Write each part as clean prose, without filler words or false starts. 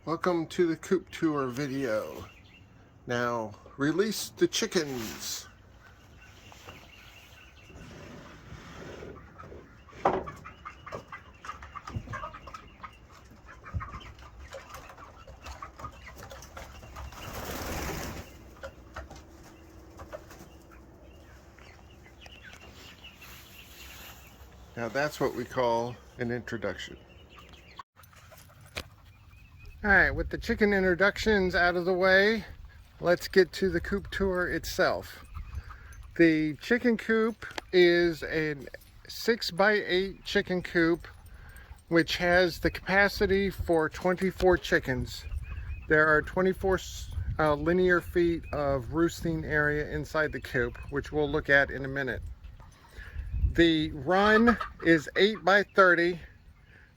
Welcome to the Coop tour video. Now, release the chickens. Now that's what we call an introduction. Alright, with the chicken introductions out of the way, let's get to the coop tour itself. The chicken coop is a 6x8 chicken coop which has the capacity for 24 chickens. There are 24 linear feet of roosting area inside the coop, which we'll look at in a minute. The run is 8x30,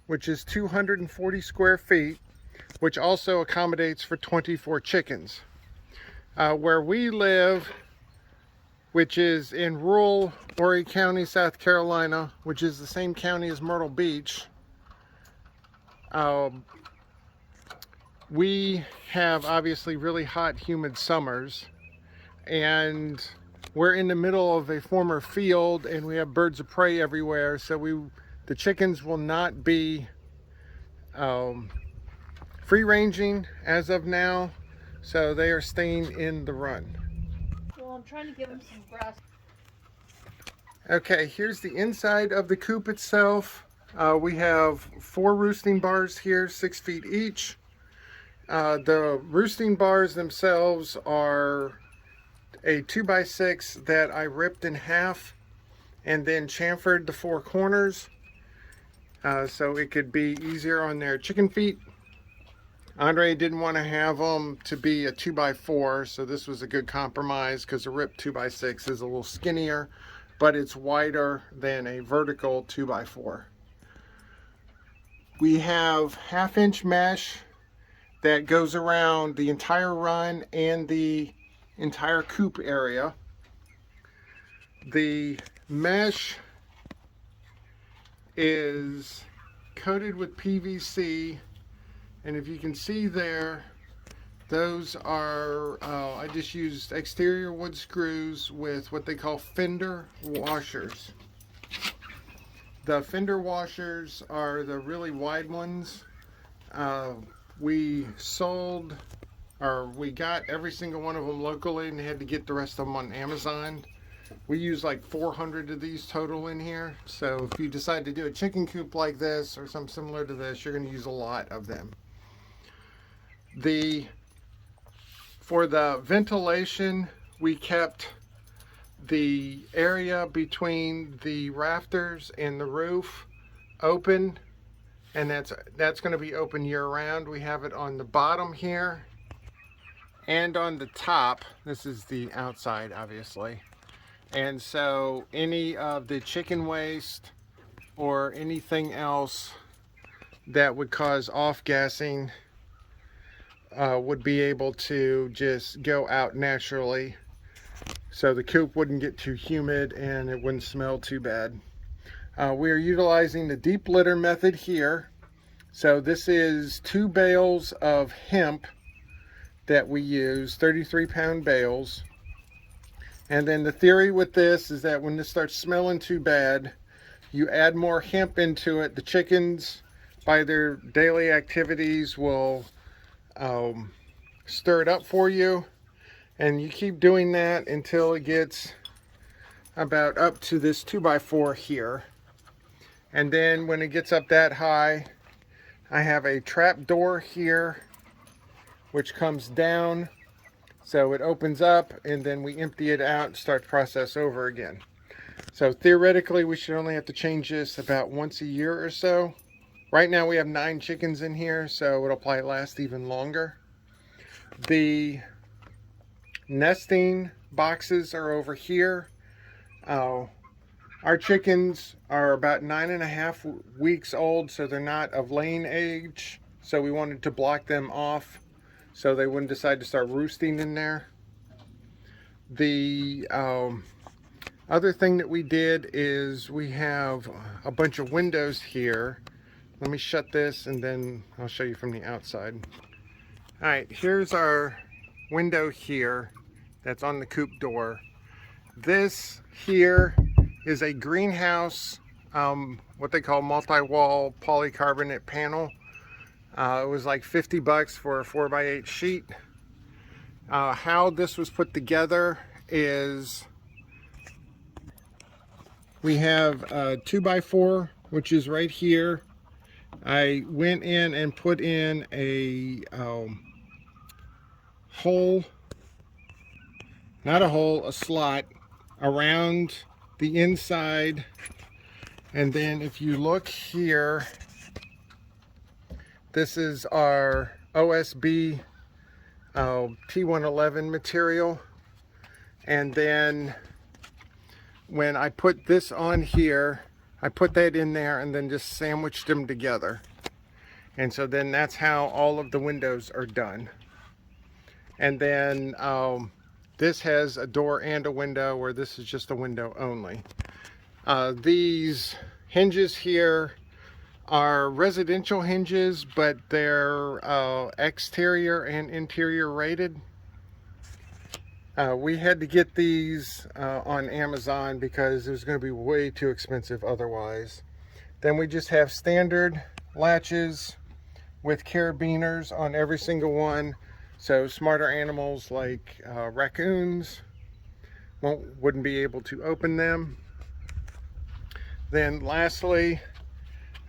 which is 240 square feet, which also accommodates for 24 chickens. Where we live, which is in rural Horry County, South Carolina, which is the same county as Myrtle Beach, we have obviously really hot, humid summers, and we're in the middle of a former field and we have birds of prey everywhere, so the chickens will not be free ranging as of now, so they are staying in the run. Well, I'm trying to give them some grass. Okay, here's the inside of the coop itself. We have 4 roosting bars here, 6 feet each. The roosting bars themselves are a 2x6 that I ripped in half and then chamfered the 4 corners so it could be easier on their chicken feet. Andre didn't want to have them to be a 2x4, so this was a good compromise because a ripped 2x6 is a little skinnier, but it's wider than a vertical 2x4. We have 1/2 inch mesh that goes around the entire run and the entire coop area. The mesh is coated with PVC, and if you can see there, those are I just used exterior wood screws with what they call fender washers. The fender washers are the really wide ones. We got every single one of them locally and had to get the rest of them on Amazon. We use like 400 of these total in here, so if you decide to do a chicken coop like this or something similar to this, you're going to use a lot of them. For the ventilation, we kept the area between the rafters and the roof open, and that's going to be open year-round. We have it on the bottom here and on the top. This is the outside, obviously, and so any of the chicken waste or anything else that would cause off-gassing would be able to just go out naturally, so the coop wouldn't get too humid and it wouldn't smell too bad. We are utilizing the deep litter method here. So this is 2 bales of hemp that we use, 33-pound bales. And then the theory with this is that when this starts smelling too bad, you add more hemp into it. The chickens, by their daily activities, will stir it up for you, and you keep doing that until it gets about up to this 2x4 here. And then when it gets up that high, I have a trap door here which comes down, so it opens up and then we empty it out and start the process over again. So theoretically we should only have to change this about once a year or so. Right now we have 9 chickens in here, so it'll probably last even longer. The nesting boxes are over here. Our chickens are about 9.5 weeks old, so they're not of laying age. So we wanted to block them off so they wouldn't decide to start roosting in there. The other thing that we did is we have a bunch of windows here. Let me shut this and then I'll show you from the outside. All right, here's our window here that's on the coop door. This here is a greenhouse, what they call multi-wall polycarbonate panel. It was like 50 bucks for a 4x8 sheet. How this was put together is we have a 2x4, which is right here. I went in and put in a hole, not a hole, a slot around the inside. And then if you look here, this is our OSB T111 material. And then when I put this on here, I put that in there and then just sandwiched them together. And so then that's how all of the windows are done. And then this has a door and a window, where this is just a window only. These hinges here are residential hinges, but they're exterior and interior rated. We had to get these on Amazon because it was going to be way too expensive otherwise. Then we just have standard latches with carabiners on every single one. So smarter animals like raccoons wouldn't be able to open them. Then lastly,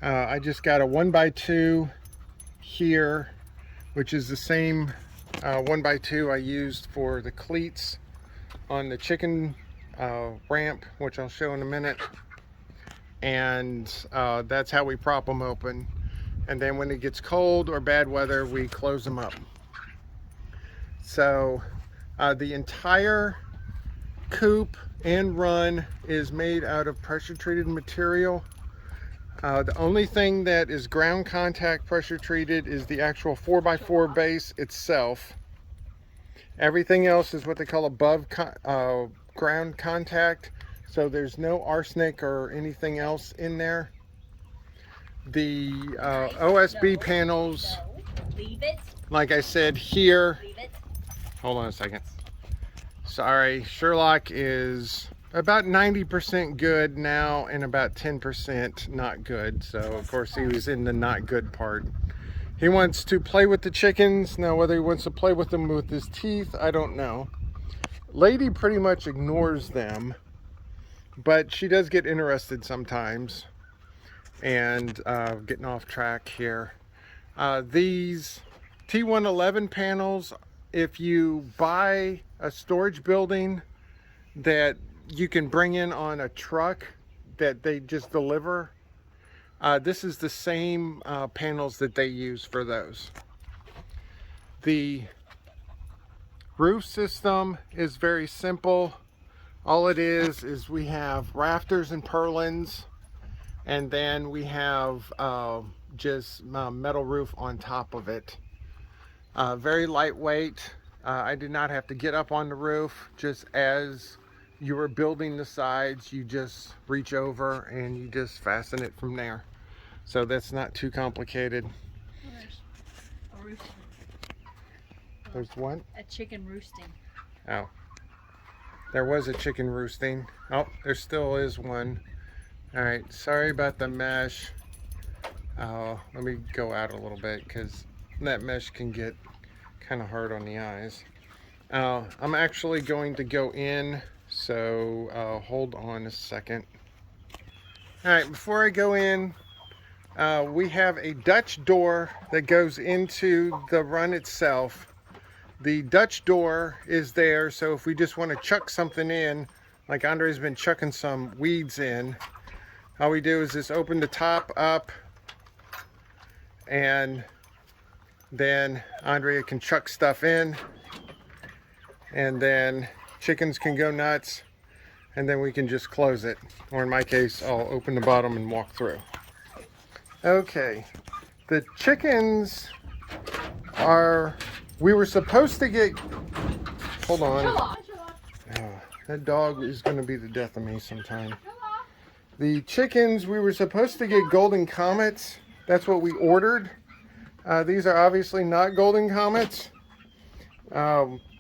I just got a 1x2 here, which is the same 1x2 I used for the cleats on the chicken ramp, which I'll show in a minute. And that's how we prop them open. And then when it gets cold or bad weather, we close them up. So the entire coop and run is made out of pressure treated material. The only thing that is ground contact pressure treated is the actual 4x4 base itself. Everything else is what they call above ground contact, so there's no arsenic or anything else in there. The OSB panels, like I said here, hold on a second. Sorry, Sherlock is about 90% good now and about 10% not good. So of course he was in the not good part. He wants to play with the chickens. Now whether he wants to play with them with his teeth, I don't know. Lady pretty much ignores them, but she does get interested sometimes. And getting off track here. These T111 panels, if you buy a storage building that you can bring in on a truck that they just deliver, this is the same panels that they use for those. The roof system is very simple. All it is we have rafters and purlins, and then we have just metal roof on top of it. Very lightweight. I did not have to get up on the roof. Just as you were building the sides, you just reach over and you just fasten it from there. So that's not too complicated. There's a roosting. There's what? A chicken roosting. Oh. There was a chicken roosting. Oh, there still is one. All right, sorry about the mesh. Let me go out a little bit because that mesh can get kind of hard on the eyes. I'm actually going to go in, so hold on a second. All right, before I go in, we have a Dutch door that goes into the run itself. The Dutch door is there, so if we just want to chuck something in, like Andre's been chucking some weeds in, all we do is just open the top up, and then Andrea can chuck stuff in, and then chickens can go nuts, and then we can just close it. Or in my case, I'll open the bottom and walk through. Okay, the chickens are, we were supposed to get, hold on. Oh, that dog is going to be the death of me sometime. The chickens, we were supposed to get golden comets. That's what we ordered. These are obviously not golden comets.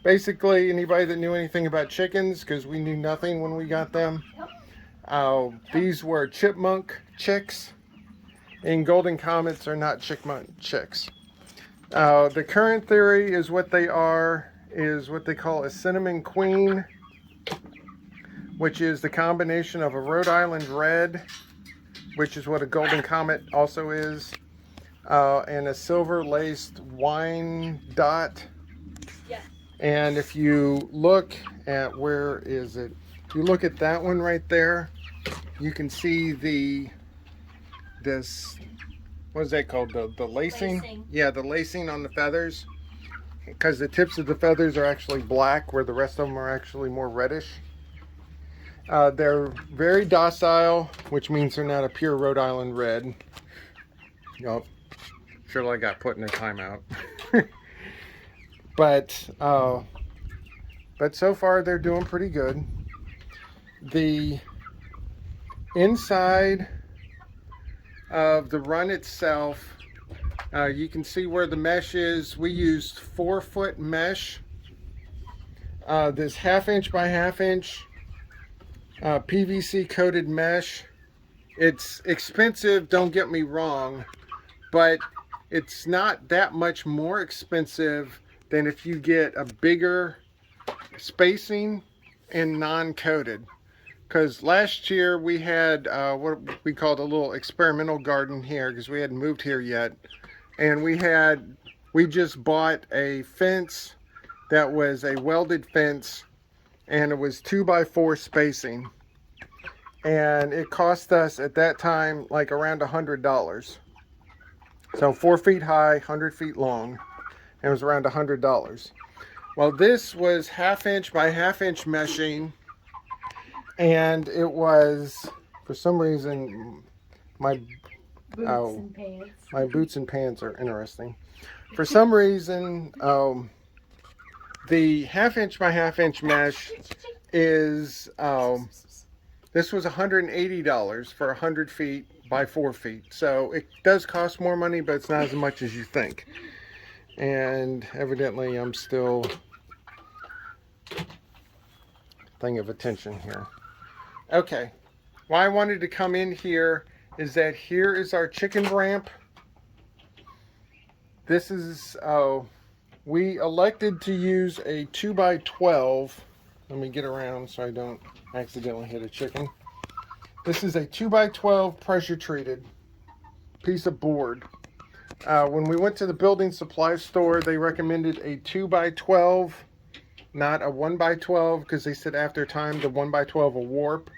Basically, anybody that knew anything about chickens, because we knew nothing when we got them, these were chipmunk chicks, and golden comets are not chipmunk chicks. The current theory is what they call a cinnamon queen, which is the combination of a Rhode Island red, which is what a golden comet also is, and a silver laced wine dot. Yeah. And if you look at, where is it? If you look at that one right there, you can see this, what is that called? The lacing? Lacing. Yeah, the lacing on the feathers. Because the tips of the feathers are actually black, where the rest of them are actually more reddish. They're very docile, which means they're not a pure Rhode Island red. Nope. Sure, I got put in a timeout. But so far they're doing pretty good. The inside of the run itself, you can see where the mesh is. We used 4-foot mesh. This 1/2 inch by 1/2 inch PVC coated mesh. It's expensive, don't get me wrong, but it's not that much more expensive than if you get a bigger spacing and non-coated. Because last year we had what we called a little experimental garden here, because we hadn't moved here yet, and we just bought a fence that was a welded fence, and it was 2x4 spacing, and it cost us at that time like around $100. So 4 feet high, 100 feet long, and it was around $100. Well, this was 1/2 inch by 1/2 inch meshing, and it was, for some reason, my boots and pants are interesting. For some reason, the 1/2 inch by 1/2 inch mesh is, this was $180 for 100 feet by 4 feet. So it does cost more money, but it's not as much as you think. And evidently I'm still thing of attention here. Okay, why I wanted to come in here is that here is our chicken ramp. This is, we elected to use a 2x12. Let me get around so I don't accidentally hit a chicken. This is a 2x12 pressure treated piece of board. When we went to the building supply store, they recommended a 2x12, not a 1x12, because they said after time the 1x12 will warp,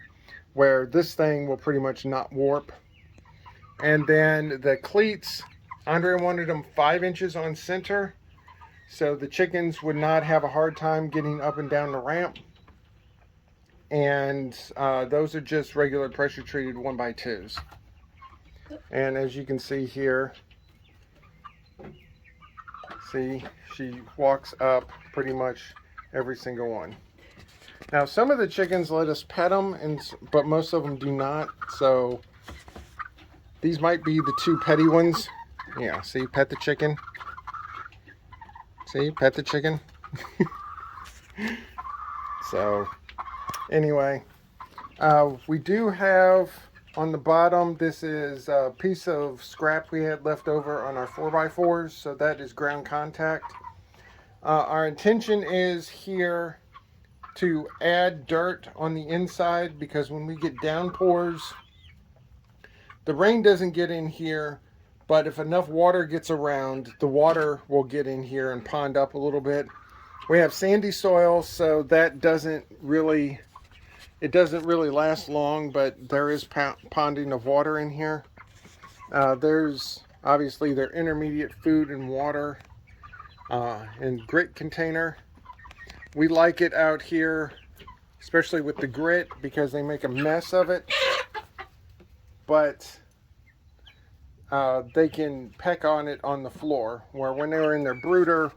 where this thing will pretty much not warp. And then the cleats, Andre wanted them 5 inches on center, so the chickens would not have a hard time getting up and down the ramp. And those are just regular pressure treated 1x2s. And as you can see here, see, she walks up pretty much every single one. Now, some of the chickens let us pet them, but most of them do not. So these might be the 2 petty ones. Yeah, see, pet the chicken. See, pet the chicken. So anyway, we do have on the bottom, this is a piece of scrap we had left over on our 4x4s, so that is ground contact. Our intention is here to add dirt on the inside, because when we get downpours, the rain doesn't get in here, but if enough water gets around, the water will get in here and pond up a little bit. We have sandy soil, so that doesn't really last long, but there is ponding of water in here. There's obviously their intermediate food and water and grit container. We like it out here, especially with the grit, because they make a mess of it, but they can peck on it on the floor, where when they were in their brooder,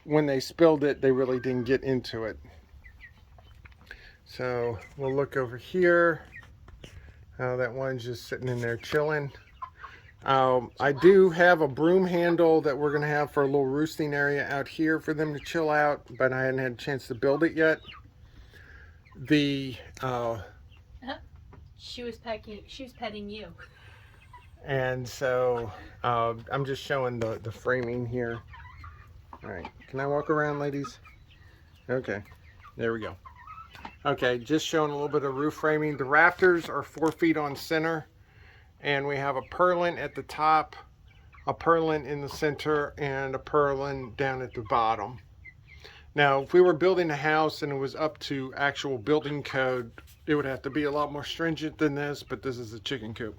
when they spilled it, they really didn't get into it. So we'll look over here. That one's just sitting in there chilling. I do have a broom handle that we're going to have for a little roosting area out here for them to chill out, but I hadn't had a chance to build it yet. The She was petting you. and so I'm just showing the framing here. All right, can I walk around, ladies? Okay, there we go. Okay, just showing a little bit of roof framing. The rafters are 4 feet on center, and we have a purlin at the top, a purlin in the center, and a purlin down at the bottom. Now, if we were building a house and it was up to actual building code, it would have to be a lot more stringent than this, but this is a chicken coop.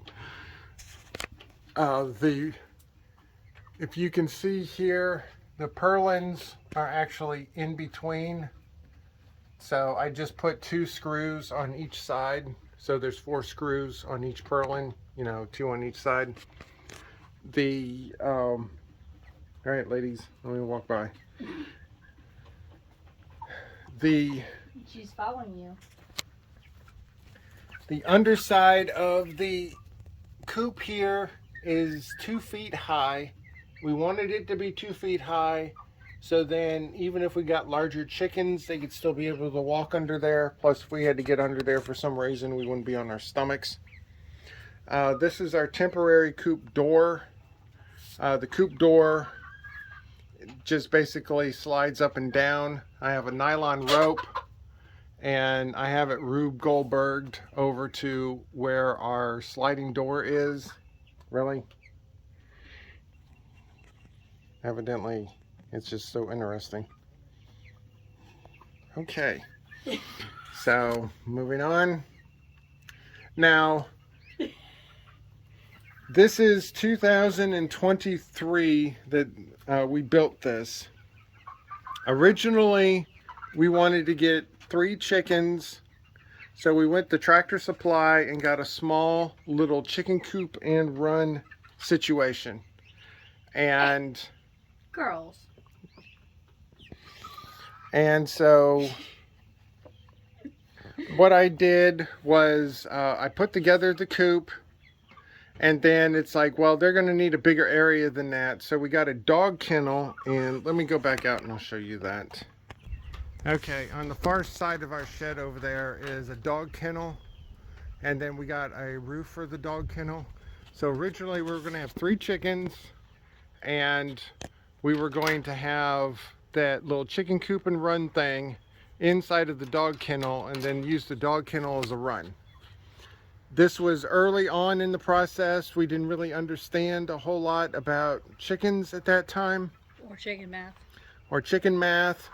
If you can see here, the purlins are actually in between. So I just put 2 screws on each side. So there's 4 screws on each purlin, 2 on each side. All right, ladies, let me walk by. She's following you. The underside of the coop here is 2 feet high. We wanted it to be 2 feet high, so then even if we got larger chickens, they could still be able to walk under there. Plus, if we had to get under there for some reason, we wouldn't be on our stomachs. This is our temporary coop door. The coop door just basically slides up and down. I have a nylon rope, and I have it Rube Goldberged over to where our sliding door is. Really? Evidently, it's just so interesting. Okay, so moving on. Now, this is 2023 that we built this. Originally, we wanted to get 3 chickens, so we went to Tractor Supply and got a small little chicken coop and run situation. And Girls. And so what I did was I put together the coop, and then it's like, well, they're going to need a bigger area than that. So we got a dog kennel, and let me go back out and I'll show you that. Okay, on the far side of our shed over there is a dog kennel, and then we got a roof for the dog kennel. So originally we were going to have 3 chickens, and we were going to have that little chicken coop and run thing inside of the dog kennel, and then use the dog kennel as a run. This was early on in the process. We didn't really understand a whole lot about chickens at that time. Or chicken math. Or chicken math,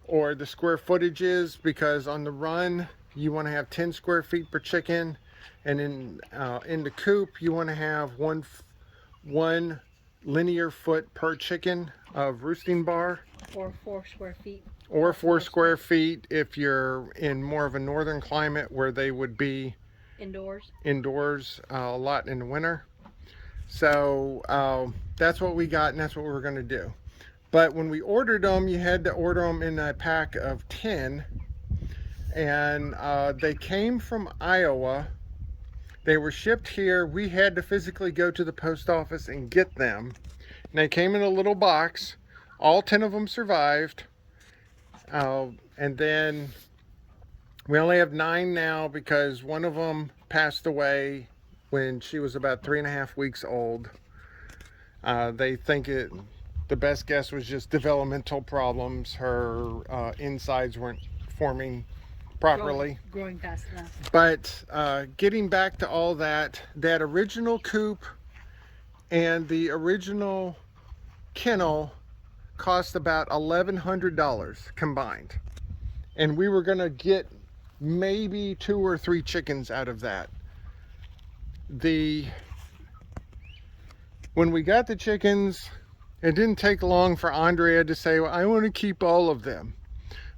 or the square footages, because on the run, you want to have 10 square feet per chicken, and in the coop, you want to have one linear foot per chicken of roosting bar. Or 4 square feet. Or 4 square feet if you're in more of a northern climate where they would be indoors a lot in the winter. So that's what we got, and that's what we were going to do. But when we ordered them, you had to order them in a pack of 10, and they came from Iowa. They were shipped here. We had to physically go to the post office and get them. And they came in a little box. All 10 of them survived. And then we only have 9 now because one of them passed away when she was about 3.5 weeks old. They think the best guess was just developmental problems. Her insides weren't forming properly. Growing fast enough. But getting back to all that original coop and the original kennel cost about $1,100 combined. And we were gonna get maybe 2 or 3 chickens out of that. When we got the chickens, it didn't take long for Andrea to say, well, I want to keep all of them.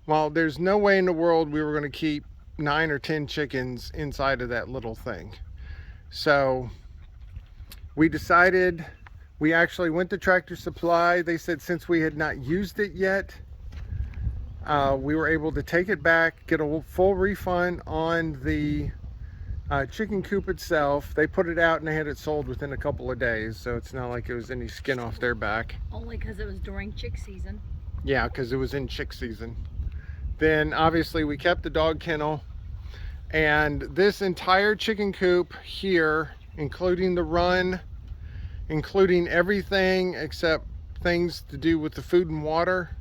Well, there's no way in the world we were going to keep 9 or 10 chickens inside of that little thing. So we decided, we actually went to Tractor Supply. They said since we had not used it yet, we were able to take it back, get a full refund on the chicken coop itself, they put it out and they had it sold within a couple of days, so it's not like it was any skin off their back. Only because it was during chick season. Yeah, because it was in chick season. Then obviously we kept the dog kennel, and this entire chicken coop here, including the run, including everything except things to do with the food and water,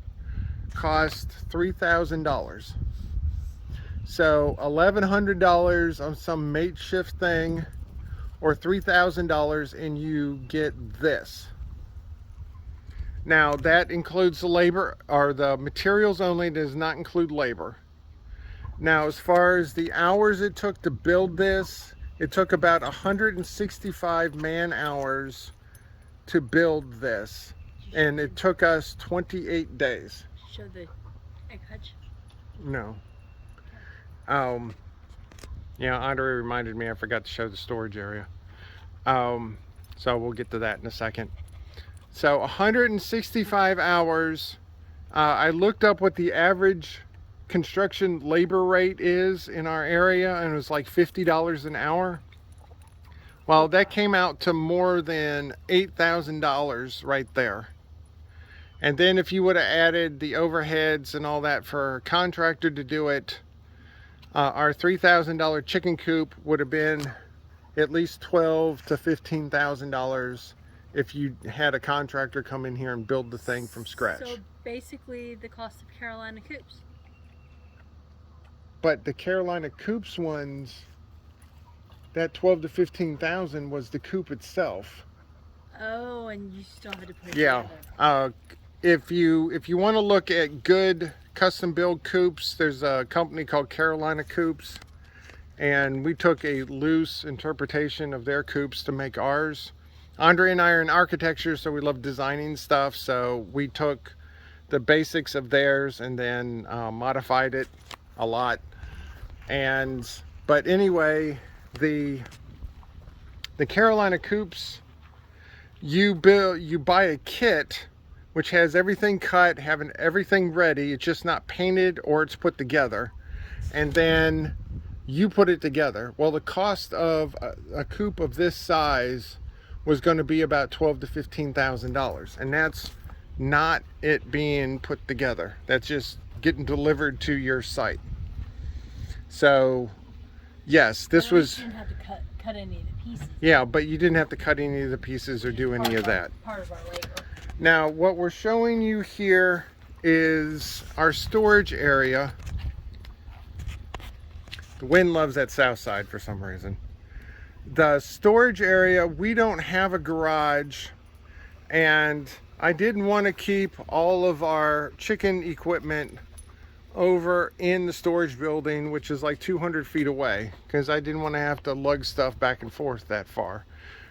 cost $3,000. So $1,100 on some makeshift thing, or $3,000, and you get this. Now that includes the labor, or the materials only, does not include labor. Now as far as the hours it took to build this, it took about 165 man hours to build this, and it took us 28 days. Show the egg hutch. No. Yeah, Andre reminded me I forgot to show the storage area. So we'll get to that in a second. So 165 hours. I looked up what the average construction labor rate is in our area, and it was like $50 an hour. Well, that came out to more than $8,000 right there. And then if you would have added the overheads and all that for a contractor to do it, our $3,000 chicken coop would have been at least $12,000 to $15,000 if you had a contractor come in here and build the thing from scratch. So basically the cost of Carolina coops. But the Carolina coops ones, that $12,000 to $15,000 was the coop itself. Oh, and you still had to put it Yeah. together. If you want to look at good custom build coops, there's a company called Carolina Coops, and we took a loose interpretation of their coops to make ours. Andre and I are in architecture, so we love designing stuff, so we took the basics of theirs and then modified it a lot. But anyway, the Carolina Coops, you buy a kit which has everything cut, having everything ready. It's just not painted or it's put together, and then you put it together. Well, the cost of a coop of this size was going to be about $12,000 to $15,000, and that's not it being put together. That's just getting delivered to your site. So yes, this was, you didn't have to cut any of the pieces. yeah, but you didn't have to cut any of the pieces or do any of that. Part of our labor. Now what we're showing you here is our storage area. The wind loves that south side for some reason. The storage area, we don't have a garage, and I didn't want to keep all of our chicken equipment over in the storage building, which is like 200 feet away, because I didn't want to have to lug stuff back and forth that far.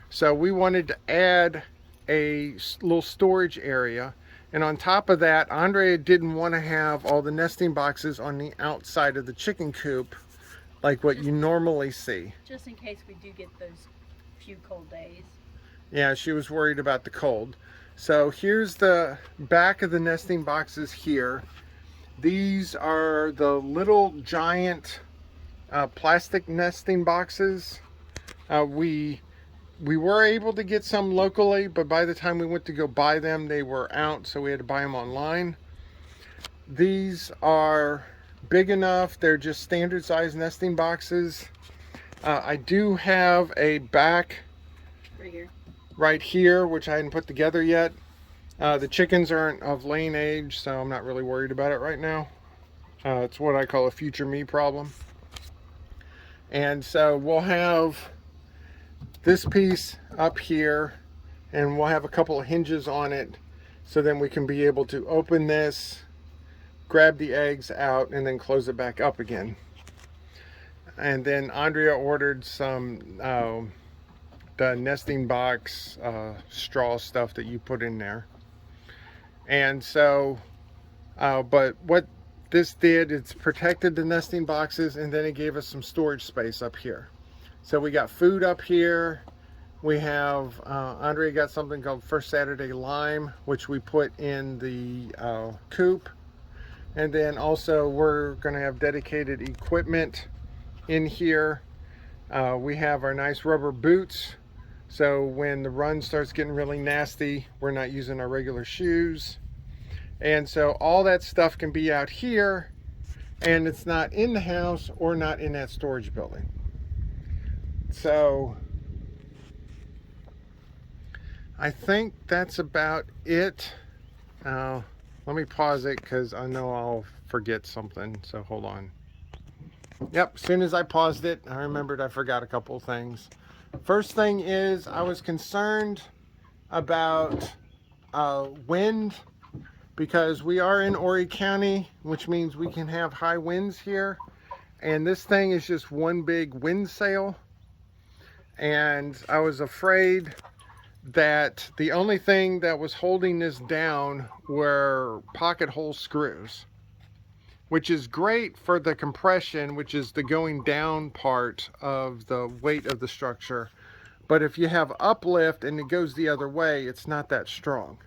So we wanted to add a little storage area, and on top of that, Andre didn't want to have all the nesting boxes on the outside of the chicken coop like what you normally see. Just in case we do get those few cold days. Yeah, she was worried about the cold. So here's the back of the nesting boxes here. These are the little giant plastic nesting boxes. We were able to get some locally, but by the time we went to go buy them, they were out, so we had to buy them online. These are big enough. They're just standard size nesting boxes. I do have a back right here, which I hadn't put together yet. The chickens aren't of laying age, so I'm not really worried about it right now. It's what I call a future me problem. And so we'll have this piece up here, and we'll have a couple of hinges on it, so then we can be able to open this, grab the eggs out, and then close it back up again. And then Andrea ordered some the nesting box straw stuff that you put in there. And so but what this did, it's protected the nesting boxes, and then it gave us some storage space up here. So we got food up here. We have Andrea got something called First Saturday Lime, which we put in the coop. And then also we're going to have dedicated equipment in here We have our nice rubber boots, so when the run starts getting really nasty, we're not using our regular shoes. And so all that stuff can be out here, and it's not in the house or not in that storage building. So I think that's about it. Let me pause it because I know I'll forget something, so hold on. Yep, as soon as I paused it, I remembered I forgot a couple of things. First thing is, I was concerned about wind, because we are in Horry County, which means we can have high winds here. And this thing is just one big wind sail. And I was afraid that the only thing that was holding this down were pocket hole screws, which is great for the compression, which is the going down part of the weight of the structure. But if you have uplift and it goes the other way, it's not that strong.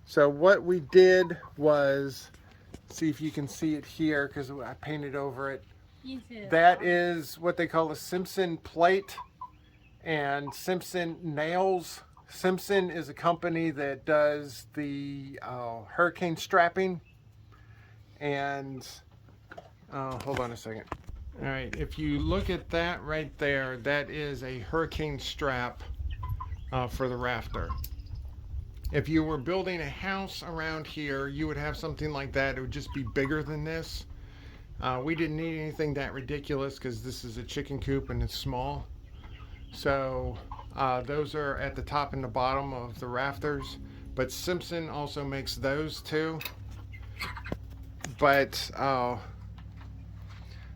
So what we did was, see if you can see it here because I painted over it. That is what they call a Simpson plate and Simpson nails. Simpson is a company that does the hurricane strapping. And hold on a second. All right, if you look at that right there, that is a hurricane strap for the rafter. If you were building a house around here, you would have something like that. It would just be bigger than this. We didn't need anything that ridiculous because this is a chicken coop and it's small. So those are at the top and the bottom of the rafters. But Simpson also makes those too. But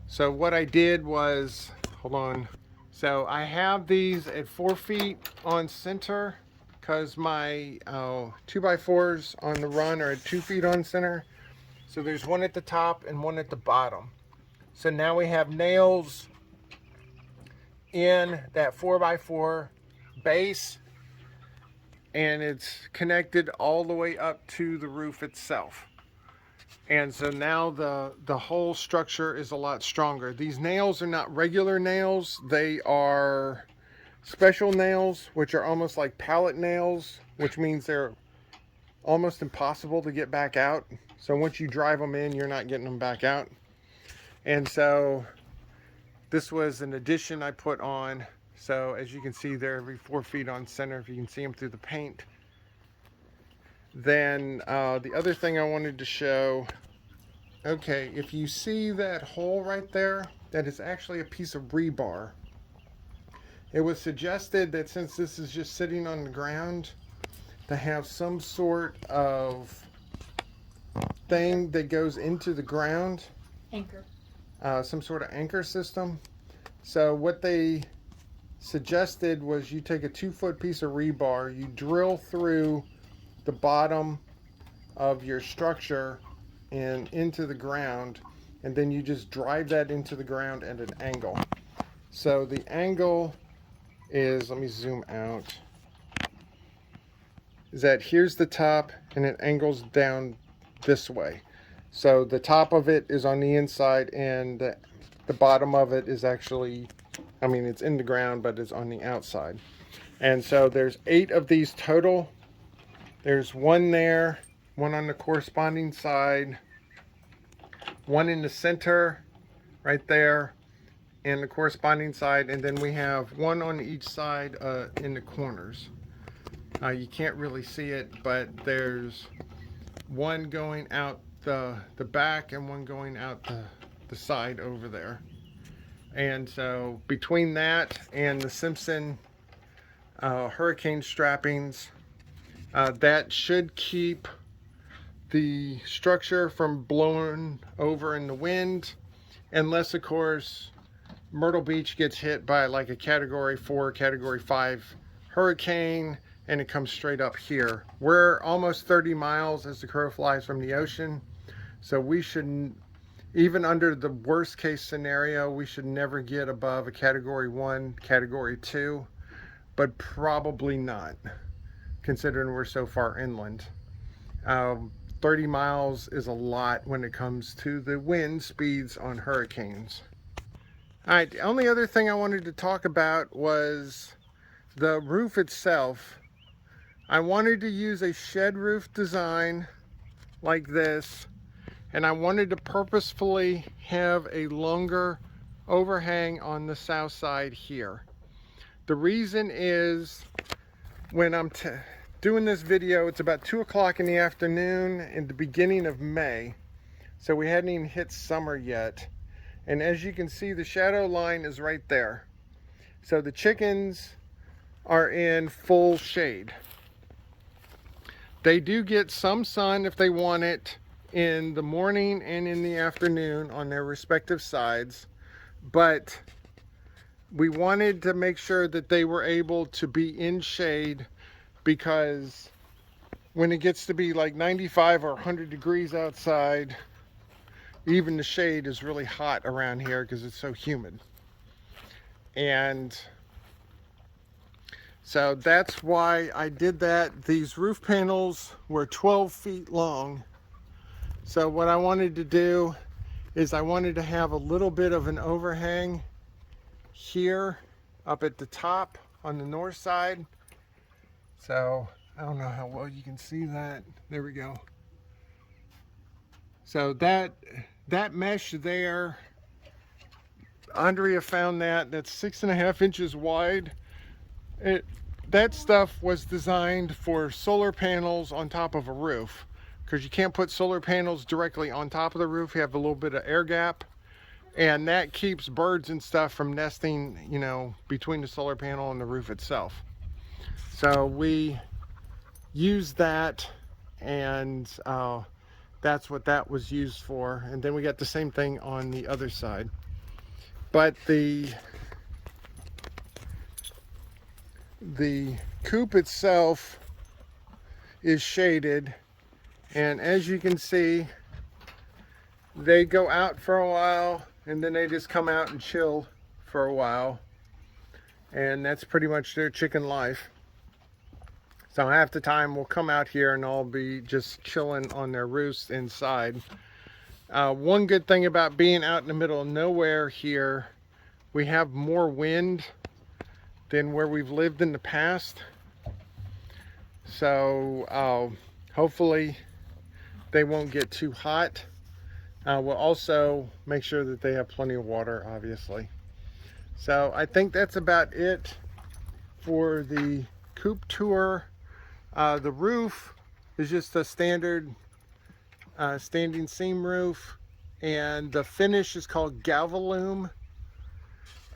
so what I did was, hold on. So I have these at 4 feet on center because my 2x4s on the run are at 2 feet on center. So there's one at the top and one at the bottom. So now we have nails in that 4x4 base, and it's connected all the way up to the roof itself. And so now the whole structure is a lot stronger. These nails are not regular nails. They are special nails, which are almost like pallet nails, which means they're almost impossible to get back out. So once you drive them in, you're not getting them back out. And so this was an addition I put on. So as you can see, they're every 4 feet on center, if you can see them through the paint. Then the other thing I wanted to show, okay, if you see that hole right there, that is actually a piece of rebar. It was suggested that since this is just sitting on the ground, to have some sort of thing that goes into the ground. Anchor. Some sort of anchor system. So what they suggested was you take a 2-foot piece of rebar, you drill through the bottom of your structure and into the ground, and then you just drive that into the ground at an angle. So the angle is, let me zoom out, is that here's the top and it angles down this way. So the top of it is on the inside and the bottom of it is actually, I mean, it's in the ground, but it's on the outside. And so there's 8 of these total. There's one there, one on the corresponding side, one in the center right there, and the corresponding side, and then we have one on each side in the corners. You can't really see it, but there's one going out the back and one going out the side over there. And so between that and the Simpson hurricane strappings, that should keep the structure from blowing over in the wind, unless of course Myrtle Beach gets hit by like a category 4, category 5 hurricane and it comes straight up here. We're almost 30 miles as the crow flies from the ocean, so we shouldn't, even under the worst case scenario, we should never get above a category 1, category 2, but probably not, considering we're so far inland. 30 miles is a lot when it comes to the wind speeds on hurricanes. All right, the only other thing I wanted to talk about was the roof itself. I wanted to use a shed roof design like this, and I wanted to purposefully have a longer overhang on the south side here. The reason is when I'm doing this video, it's about 2 o'clock in the afternoon in the beginning of May. So we hadn't even hit summer yet. And as you can see, the shadow line is right there. So the chickens are in full shade. They do get some sun if they want it in the morning and in the afternoon on their respective sides. But we wanted to make sure that they were able to be in shade, because when it gets to be like 95 or 100 degrees outside, even the shade is really hot around here because it's so humid. And so that's why I did that. These roof panels were 12 feet long. So what I wanted to do is I wanted to have a little bit of an overhang here up at the top on the north side. So I don't know how well you can see that. There we go. So that mesh there, Andrea found that's 6.5 inches wide. That stuff was designed for solar panels on top of a roof, because you can't put solar panels directly on top of the roof. You have a little bit of air gap, and that keeps birds and stuff from nesting, you know, between the solar panel and the roof itself. So we used that, and that's what that was used for. And then we got the same thing on the other side. But the coop itself is shaded, and as you can see, they go out for a while and then they just come out and chill for a while, and that's pretty much their chicken life. So half the time we'll come out here and I'll be just chilling on their roost inside. One good thing about being out in the middle of nowhere here, we have more wind than where we've lived in the past. So hopefully they won't get too hot. We'll also make sure that they have plenty of water, obviously. So I think that's about it for the coop tour. The roof is just a standard standing seam roof, and the finish is called Galvalume,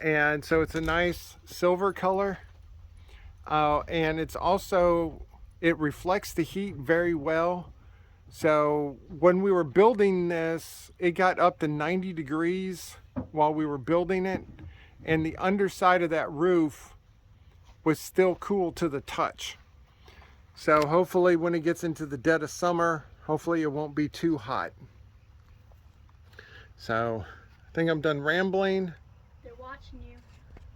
and so it's a nice silver color, and it's also, it reflects the heat very well. So when we were building this, it got up to 90 degrees while we were building it, and the underside of that roof was still cool to the touch. So hopefully when it gets into the dead of summer, hopefully it won't be too hot. So I think I'm done rambling. They're watching you.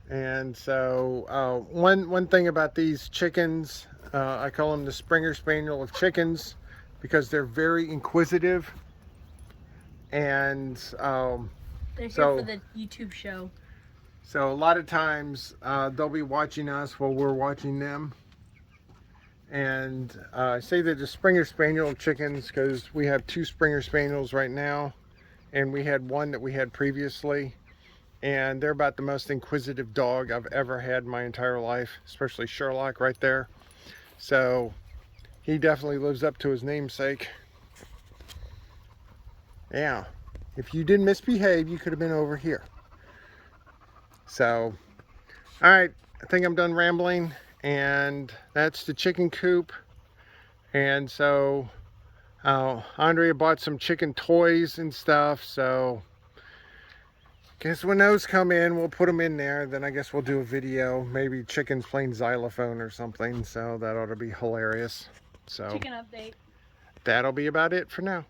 And so one thing about these chickens, I call them the Springer Spaniel of chickens, because they're very inquisitive. And They're here for the YouTube show. So a lot of times they'll be watching us while we're watching them. And I say they're the Springer Spaniel chickens because we have 2 Springer Spaniels right now, and we had one that we had previously, and they're about the most inquisitive dog I've ever had in my entire life, especially Sherlock right there. So he definitely lives up to his namesake. Yeah, if you didn't misbehave, you could have been over here. So all right, I think I'm done rambling. And that's the chicken coop. And so Andrea bought some chicken toys and stuff, so guess when those come in, we'll put them in there. Then I guess we'll do a video, maybe chickens playing xylophone or something, so that ought to be hilarious. So Chicken update. that'll be about it for now.